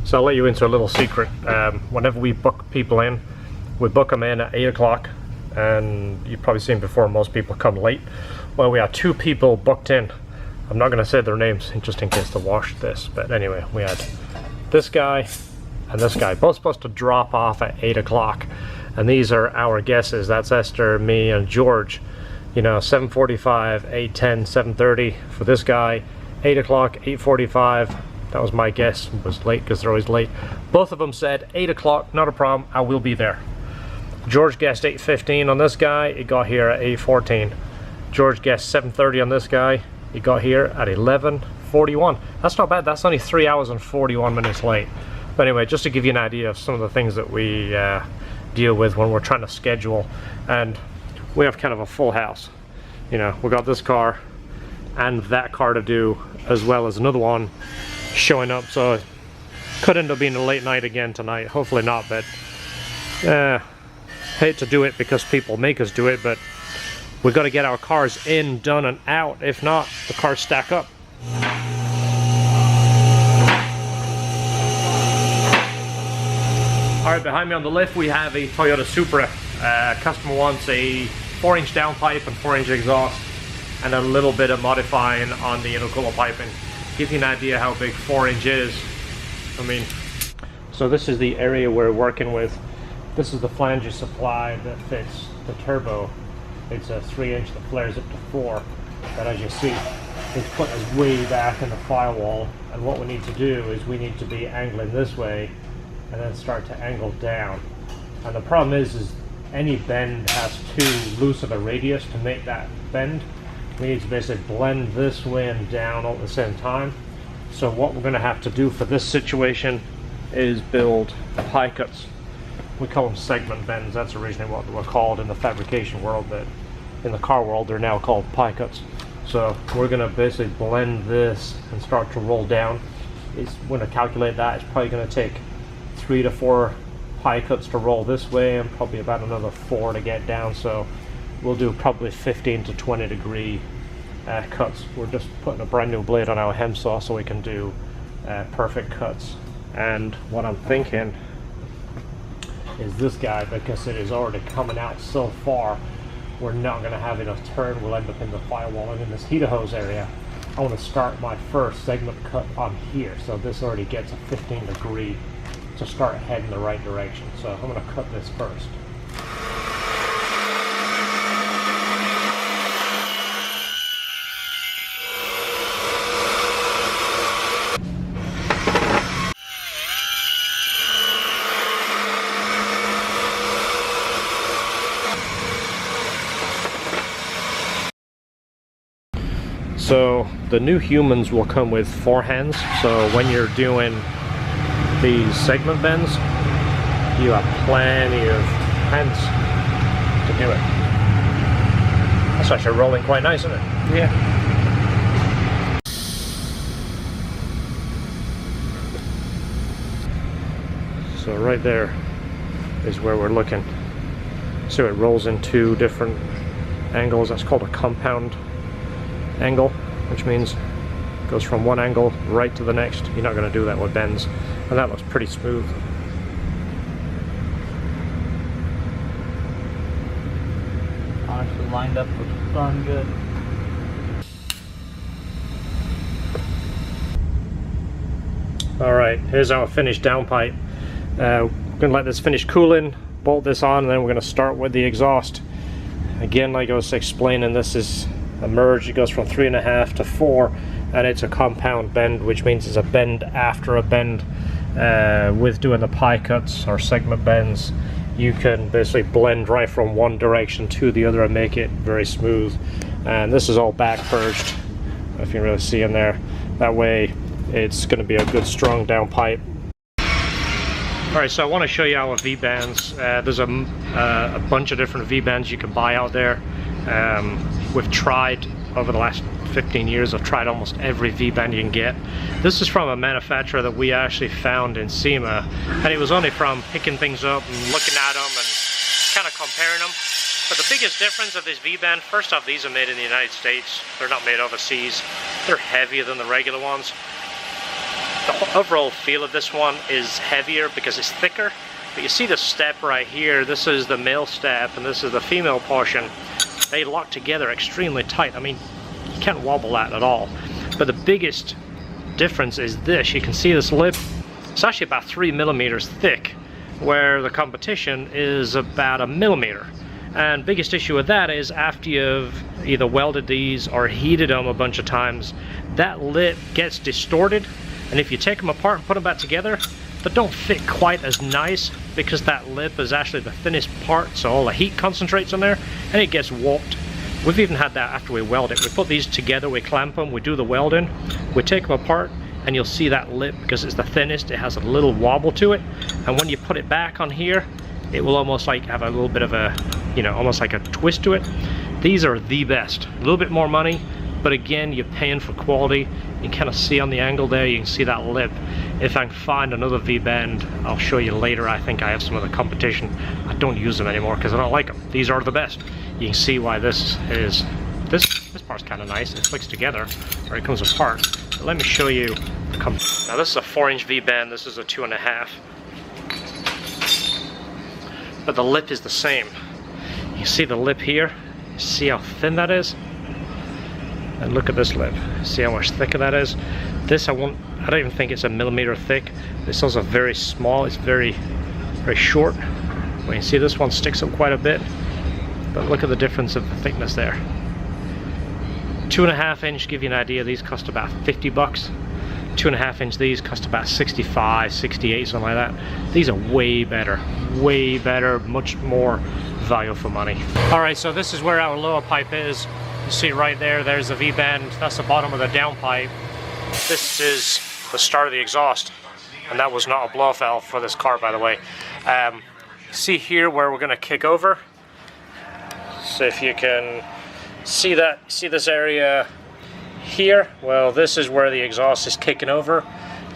So I'll let you into a little secret. Whenever we book people in, we book them in at 8 o'clock, and you've probably seen before most people come late. Well, we had 2 people booked in. I'm not going to say their names just in case they watch this, but anyway, we had this guy and this guy, both supposed to drop off at 8 o'clock, and these are our guesses. That's Esther, me, and George. You know, 7:45, 8:10, 7:30 for this guy, 8 o'clock, 8:45. That was my guess. It was late because they're always late. Both of them said 8 o'clock, not a problem, I will be there. George guessed 8:15 on this guy, he got here at 8:14. George guessed 7:30 on this guy, he got here at 11:41. That's not bad, that's only 3 hours and 41 minutes late. But anyway, just to give you an idea of some of the things that we deal with when we're trying to schedule. And we have kind of a full house. You know, we got this car and that car to do, as well as another one showing up, so it could end up being a late night again tonight. Hopefully not, but hate to do it because people make us do it, but we've got to get our cars in, done, and out. If not, the cars stack up. Alright, behind me on the lift we have a Toyota Supra. Customer wants a 4-inch downpipe and 4-inch exhaust, and a little bit of modifying on the intercooler piping. Give you an idea how big 4-inch is. I mean, so this is the area we're working with. This is the flange supply that fits the turbo. It's a 3-inch that flares up to 4. But as you see, it's put us way back in the firewall. And what we need to do is we need to be angling this way and then start to angle down. And the problem is any bend has too loose of a radius to make that bend. We need to basically blend this way and down all at the same time. So what we're going to have to do for this situation is build pie cuts. We call them segment bends. That's originally what they were called in the fabrication world, but in the car world they're now called pie cuts. So we're going to basically blend this and start to roll down. When I calculate that, it's probably going to take 3 to 4 pie cuts to roll this way, and probably about another 4 to get down. So we'll do probably 15 to 20 degree cuts. We're just putting a brand new blade on our hem saw so we can do perfect cuts. And what I'm thinking is this guy, because it is already coming out so far, we're not going to have enough turn. We'll end up in the firewall and in this heater hose area. I want to start my first segment cut on here, so this already gets a 15 degree to start heading the right direction. So I'm going to cut this first. So the new humans will come with 4 hands, so when you're doing these segment bends, you have plenty of hands to do it. That's actually rolling quite nice, isn't it? Yeah. So right there is where we're looking. So it rolls in 2 different angles. That's called a compound angle, which means it goes from one angle right to the next. You're not going to do that with bends, and that looks pretty smooth. Honestly, lined up looks darn good. Alright, here's our finished downpipe. We're going to let this finish cooling, bolt this on, and then we're going to start with the exhaust. Again, like I was explaining, this is a merge. It goes from 3.5 to 4, and it's a compound bend, which means it's a bend after a bend. With doing the pie cuts or segment bends, you can basically blend right from one direction to the other and make it very smooth. And this is all back purged, if you can really see in there. That way it's going to be a good strong downpipe. Alright, so I want to show you our V-bands. There's a bunch of different V-bands you can buy out there. We've tried over the last 15 years, I've tried almost every V-band you can get. This is from a manufacturer that we actually found in SEMA, and it was only from picking things up and looking at them and kind of comparing them. But the biggest difference of this V-band, first off, these are made in the United States. They're not made overseas. They're heavier than the regular ones. The overall feel of this one is heavier because it's thicker. But you see the step right here, this is the male step and this is the female portion. They lock together extremely tight. I mean, you can't wobble that at all. But the biggest difference is this. You can see this lip, it's actually about 3 millimeters thick, where the competition is about 1 millimeter. And biggest issue with that is after you've either welded these or heated them a bunch of times, that lip gets distorted. And if you take them apart and put them back together, they don't fit quite as nice because that lip is actually the thinnest part, so all the heat concentrates on there and it gets warped. We've even had that after we weld it. We put these together, we clamp them, we do the welding, we take them apart, and you'll see that lip, because it's the thinnest, it has a little wobble to it, and when you put it back on here, it will almost like have a little bit of a, you know, almost like a twist to it. These are the best. A little bit more money, but again, you're paying for quality. You can kind of see on the angle there, you can see that lip. If I can find another V-bend, I'll show you later. I think I have some of the competition. I don't use them anymore because I don't like them. These are the best. You can see why this is, this part's kind of nice. It flicks together, or it comes apart. But let me show you the now this is a 4-inch V-bend, this is a 2.5. But the lip is the same. You see the lip here? See how thin that is? And look at this lip. See how much thicker that is? This I don't even think it's 1 millimeter thick. This is very small. It's very short. Well, you see this one sticks up quite a bit. But look at the difference of the thickness there. 2.5 inch, give you an idea, these cost about 50 bucks. 2.5 inch, these cost about 65, 68, something like that. These are way better, much more value for money. All right, so this is where our lower pipe is. You see right there, there's the V-bend. That's the bottom of the downpipe. This is the start of the exhaust. And that was not a blow-off valve for this car, by the way. See here where we're gonna kick over. So if you can see that, see this area here? Well, this is where the exhaust is kicking over.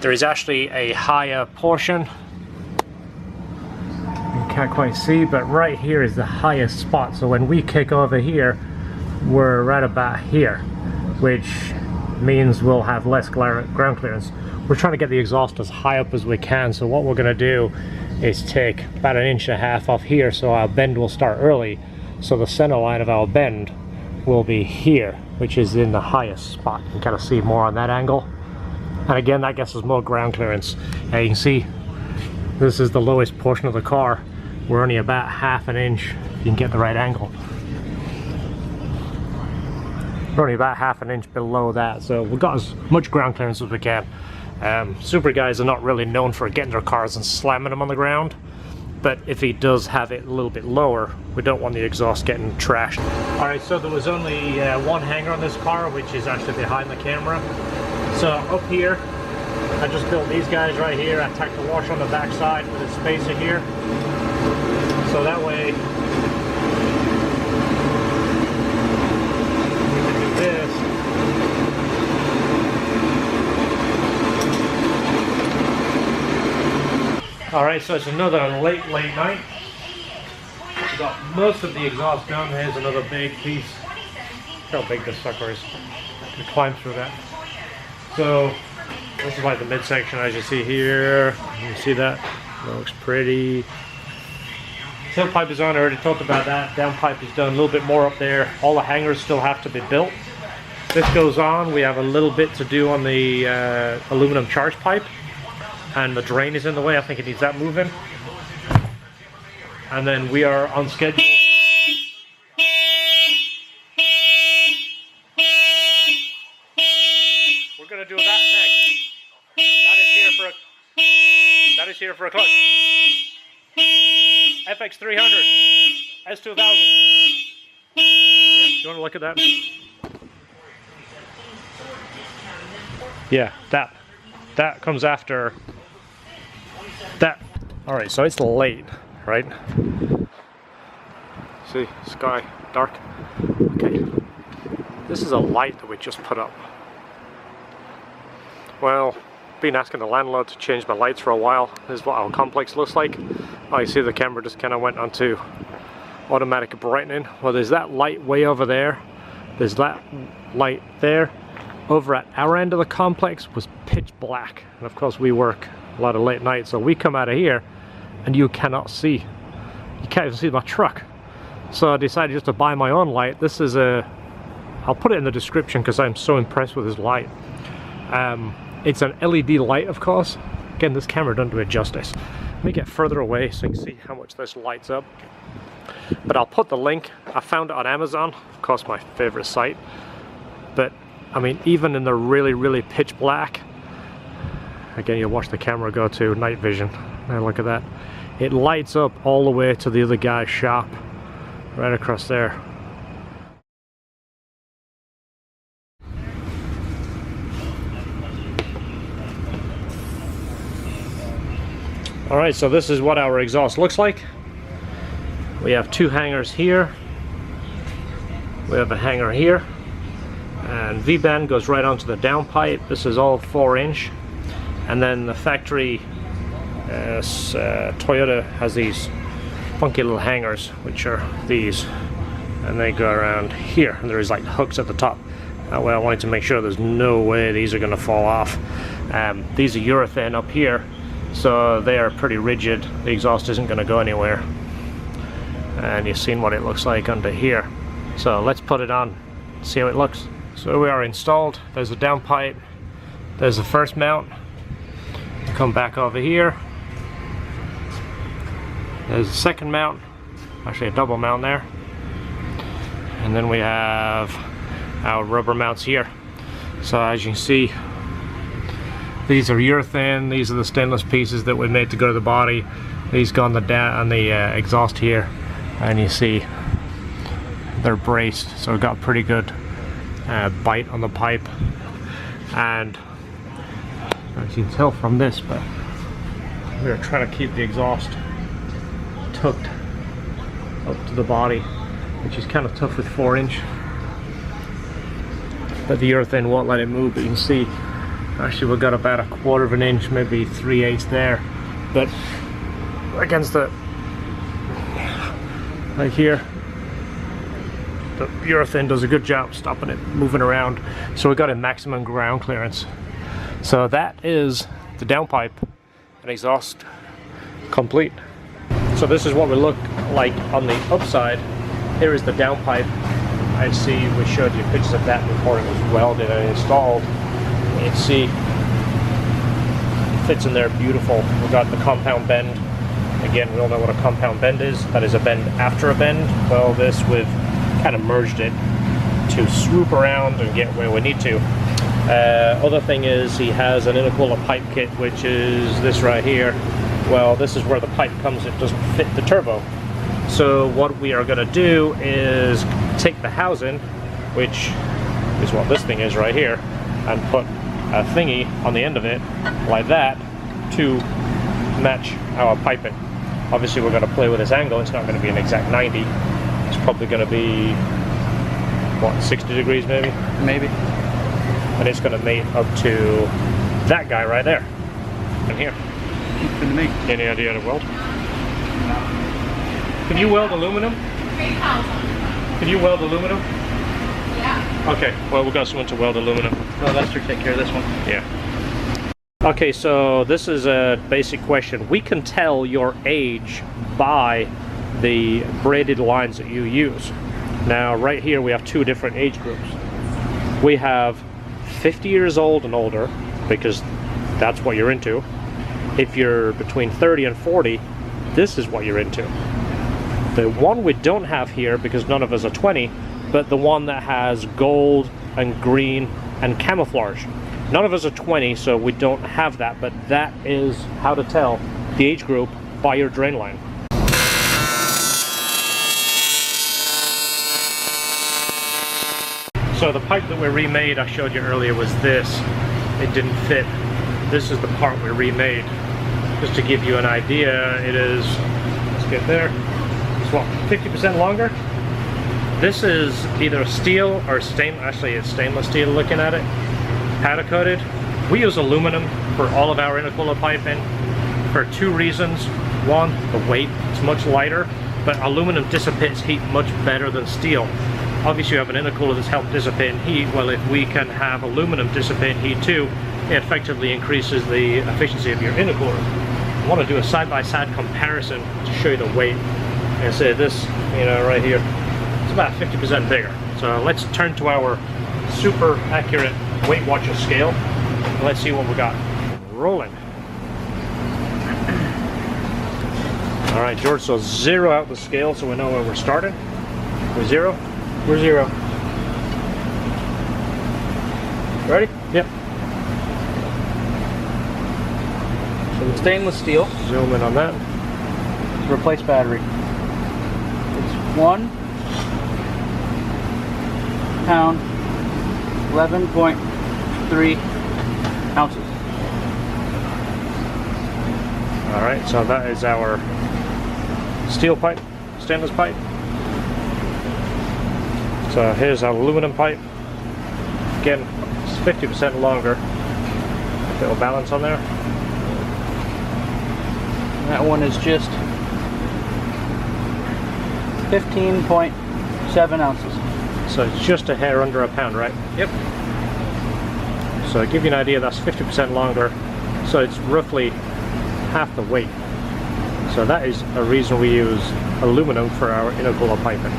There is actually a higher portion. You can't quite see, but right here is the highest spot. So when we kick over here, we're right about here, which means we'll have less ground clearance. We're trying to get the exhaust as high up as we can, so what we're going to do is take about 1.5 inches off here, so our bend will start early. So the center line of our bend will be here, which is in the highest spot. You can kind of see more on that angle. And again, that gets us more ground clearance. And you can see this is the lowest portion of the car. We're only about 1/2 inch, if you can get the right angle. We're only about 1/2 inch below that, so we've got as much ground clearance as we can. Supra guys are not really known for getting their cars and slamming them on the ground, but if he does have it a little bit lower, we don't want the exhaust getting trashed. Alright, so there was only one hanger on this car, which is actually behind the camera. So up here, I just built these guys right here. I tacked the washer on the back side with a spacer here. So that way, this. Alright, so it's another late night. We got most of the exhaust done. Here's another big piece. Look how big this sucker is. I can climb through that. So this is like the midsection, as you see here. You see that? Looks pretty. Tailpipe is on, I already talked about that. Downpipe is done, a little bit more up there. All the hangers still have to be built. This goes on, we have a little bit to do on the aluminum charge pipe. And the drain is in the way, I think it needs that moving. And then we are on schedule. We're gonna do that next. That is here for a clutch. FX300, S2000. Yeah, you want to look at that? Yeah, that comes after that. All right, so it's late, right? See, sky, dark. Okay, this is a light that we just put up. Well, been asking the landlord to change my lights for a while. This is what our complex looks like. Oh, you see the camera just kind of went onto automatic brightening. Well, there's that light way over there. There's that light there. over at our end of the complex was pitch black. And of course we work a lot of late nights, so we come out of here and you cannot see. You can't even see my truck. So I decided just to buy my own light. This is a, I'll put it in the description because I'm so impressed with this light. It's an LED light, of course. Again, this camera doesn't do it justice. Let me get further away so you can see how much this lights up. But I'll put the link. I found it on Amazon, of course my favorite site. But I mean, even in the really, really pitch black, again, you watch the camera go to night vision. Now look at that. It lights up all the way to the other guy's shop, right across there. Alright, so this is what our exhaust looks like. We have two hangers here. We have a hanger here. And V-band goes right onto the downpipe. This is all 4-inch. And then the factory Toyota has these funky little hangers, which are these. And they go around here. And there's like hooks at the top. That way I wanted to make sure there's no way these are going to fall off. These are urethane up here. So they are pretty rigid. The exhaust isn't going to go anywhere. And you've seen what it looks like under here. So let's put it on, see how it looks. So we are installed. There's a downpipe. There's the first mount. Come back over here. There's the second mount. Actually a double mount there. And then we have our rubber mounts here. So as you can see, these are urethane. These are the stainless pieces that we made to go to the body. These go on the exhaust here, and you see they're braced, so we've got pretty good bite on the pipe. And as you can tell from this, but we're trying to keep the exhaust tucked up to the body, which is kind of tough with 4-inch. But the urethane won't let it move. But you can see, actually we've got about 1/4 of an inch, maybe 3/8 there. But against the, right here, the urethane does a good job stopping it moving around. So we got a maximum ground clearance. So that is the downpipe and exhaust complete. So this is what we look like on the upside. Here is the downpipe. I see we showed you pictures of that before it was welded and installed. You can see it fits in there beautiful. We've got the compound bend. Again, we all know what a compound bend is. That is a bend after a bend. Well, this, we've kind of merged it to swoop around and get where we need to. Other thing is he has an intercooler pipe kit, which is this right here. Well, this is where the pipe comes. It doesn't fit the turbo. So what we are going to do is take the housing, which is what this thing is right here, and put a thingy on the end of it like that to match our piping. Obviously we're going to play with this angle. It's not going to be an exact 90. It's probably going to be, what, 60 degrees maybe? Maybe. And it's going to mate up to that guy right there. And here. Good to me. Any idea how to weld? Can you weld aluminum? Can you weld aluminum? Yeah. Okay, well we've got someone to weld aluminum. Oh, Lester, take care of this one. Yeah. Okay, so this is a basic question. We can tell your age by the braided lines that you use. Now, right here we have two different age groups. We have 50 years old and older, because that's what you're into. If you're between 30 and 40, this is what you're into. The one we don't have here, because none of us are 20, but the one that has gold and green and camouflage. None of us are 20, so we don't have that, but that is how to tell the age group by your drain line. So the pipe that we remade, I showed you earlier, was this. It didn't fit. This is the part we remade. Just to give you an idea, it is, let's get there, it's what, 50% longer? This is either steel or actually it's stainless steel looking at it, powder coated. We use aluminum for all of our intercooler piping for two reasons. One, the weight, it's much lighter, but aluminum dissipates heat much better than steel. Obviously you have an intercooler that's helped dissipate heat. Well, if we can have aluminum dissipate heat too, it effectively increases the efficiency of your intercooler. I want to do a side-by-side comparison to show you the weight. And say this, you know, right here, it's about 50% bigger. So let's turn to our super accurate Weight Watcher scale. And let's see what we got. Rolling. All right, George, so 0 out the scale so we know where we're starting. We're 0? We're 0. Ready? Yep. So the stainless steel. Zoom in on that. Replace battery. It's 1 pound, 11.3 ounces. All right, so that is our steel pipe, stainless pipe. So here's our aluminum pipe. Again, it's 50% longer. Little balance on there. And that one is just 15.7 ounces. So it's just a hair under a pound, right? Yep. So to give you an idea, that's 50% longer. So it's roughly half the weight. So that is a reason we use aluminum for our intercooler piping.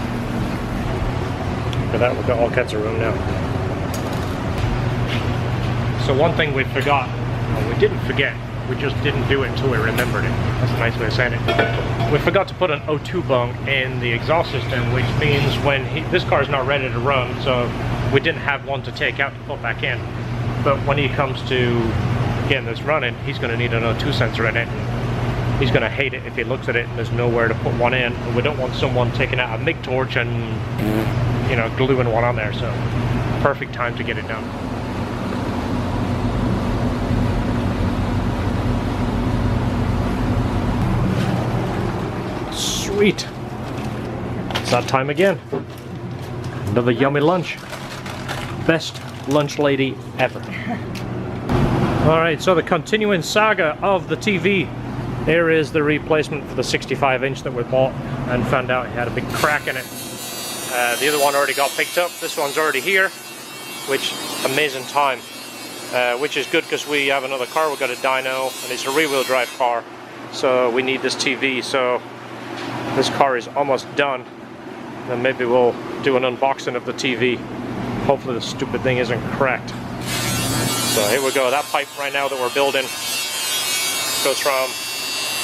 For that, we've got all kinds of room now. So one thing we forgot, well, we didn't forget, we just didn't do it until we remembered it. That's a nice way of saying it. We forgot to put an O2 bung in the exhaust system, which means when this car is not ready to run, so we didn't have one to take out to put back in. But when he comes to getting this running, he's going to need an O2 sensor in it. He's going to hate it if he looks at it and there's nowhere to put one in. And we don't want someone taking out a MIG torch and, you know, gluing one on there. So perfect time to get it done. Sweet. It's that time again. Another yummy lunch. Best lunch lady ever. Alright, so the continuing saga of the TV. Here is the replacement for the 65-inch that we bought and found out it had a big crack in it. The other one already got picked up. This one's already here, which amazing time. Which is good because we have another car. We've got a dyno and it's a rear-wheel drive car. So we need this TV. So this car is almost done. Then maybe we'll do an unboxing of the TV. Hopefully the stupid thing isn't cracked. So here we go. That pipe right now that we're building goes from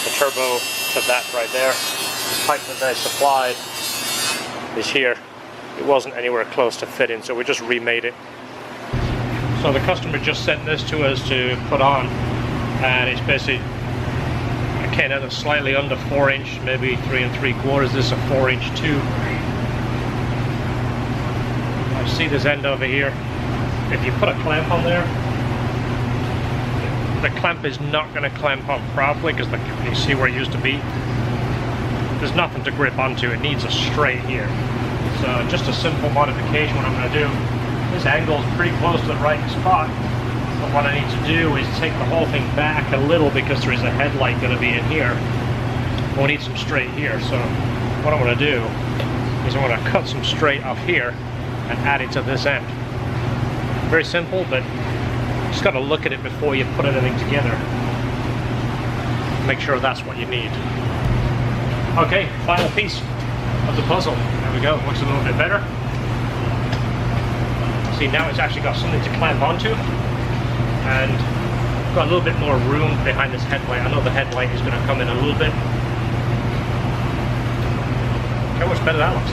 the turbo to that right there. The pipe that they supplied is here. It wasn't anywhere close to fitting, so we just remade it. So the customer just sent this to us to put on, and it's basically kind of slightly under 4-inch, maybe 3 3/4. This is a 4-inch tube. I see this end over here. If you put a clamp on there, the clamp is not going to clamp on properly because you see where it used to be. There's nothing to grip onto. It needs a straight here. So just a simple modification. What I'm going to do, this angle is pretty close to the right spot. But what I need to do is take the whole thing back a little because there is a headlight going to be in here. We'll need some straight here. So what I'm going to do is I'm going to cut some straight off here and add it to this end. Very simple, but you just got to look at it before you put anything together. Make sure that's what you need. Okay, final piece of the puzzle. There we go. Looks a little bit better. See, now it's actually got something to clamp onto, and got a little bit more room behind this headlight. I know the headlight is going to come in a little bit. How much better that looks.